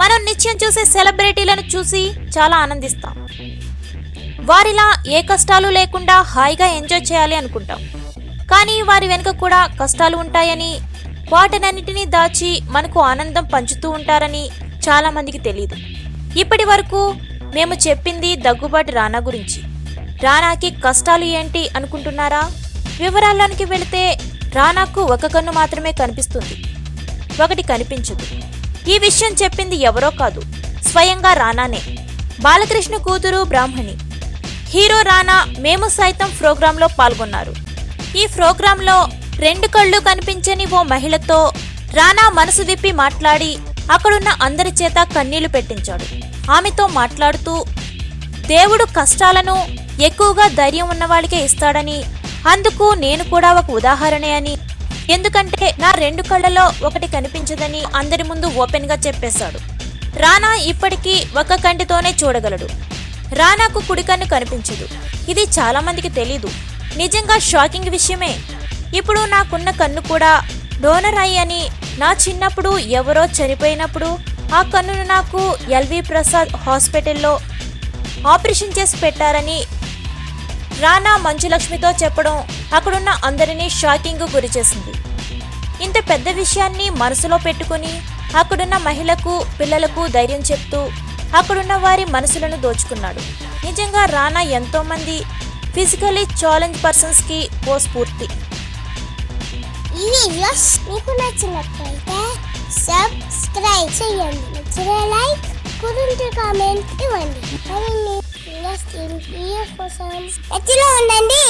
మనం నిత్యం చూసే సెలబ్రిటీలను చూసి చాలా ఆనందిస్తాం. వారిలా ఏ కష్టాలు లేకుండా హాయిగా ఎంజాయ్ చేయాలి అనుకుంటాం. కానీ వారి వెనుక కూడా కష్టాలు ఉంటాయని, వాటినన్నిటినీ దాచి మనకు ఆనందం పంచుతూ ఉంటారని చాలా మందికి తెలియదు. ఇప్పటి వరకు మేము చెప్పింది దగ్గుబాటి రానా గురించి. రానాకి కష్టాలు ఏంటి అనుకుంటున్నారా? వివరాల్లోనికి వెళితే రానాకు ఒక కన్ను మాత్రమే కనిపిస్తుంది, ఒకటి కనిపించదు. ఈ విషయం చెప్పింది ఎవరో కాదు, స్వయంగా రానానే. బాలకృష్ణ కూతురు బ్రాహ్మణి. హీరో రానా మేము సైతం ప్రోగ్రాంలో పాల్గొన్నారు. ఈ ప్రోగ్రాంలో 2 కళ్ళు కనిపించని ఓ మహిళతో రానా మనసు విప్పి మాట్లాడి అక్కడున్న అందరి చేత కన్నీళ్లు పెట్టించాడు. ఆమెతో మాట్లాడుతూ దేవుడు కష్టాలను ఎక్కువగా ధైర్యం ఉన్నవాళ్ళకే ఇస్తాడని, అందుకు నేను కూడా ఒక ఉదాహరణే అని, ఎందుకంటే నా 2 కళ్ళలో ఒకటి కనిపించదని అందరి ముందు ఓపెన్ గా చెప్పేశాడు. రానా ఇప్పటికీ ఒక కంటితోనే చూడగలడు. రానాకు కుడి కన్ను కనిపించదు. ఇది చాలా మందికి తెలీదు. నిజంగా షాకింగ్ విషయమే. ఇప్పుడు నాకున్న కన్ను కూడా డోనర్ ఐ అని, నా చిన్నప్పుడు ఎవరో చనిపోయినప్పుడు ఆ కన్నును నాకు ఎల్వి ప్రసాద్ హాస్పిటల్లో ఆపరేషన్ చేసి పెట్టారని రానా మంజులక్ష్మితో చెప్పడం అక్కడున్న అందరినీ షాకింగ్ గురి చేసింది. ఇంత పెద్ద విషయాన్ని మనసులో పెట్టుకుని అక్కడున్న మహిళకు, పిల్లలకు ధైర్యం చెప్తూ అక్కడున్న వారి మనసులను దోచుకున్నాడు. నిజంగా రానా ఎంతో మంది ఫిజికలీ ఛాలెంజ్ పర్సన్స్ కి ఓ స్ఫూర్తి. ఈ వీడియోస్ మీకు నచ్చినట్లయితే సబ్స్క్రైబ్ చేయండి, నచ్చిన లైక్, కుదిరితే కామెంట్ ఇవ్వండి. మరిన్ని వీడియోస్ కోసం టచ్లో ఉండండి.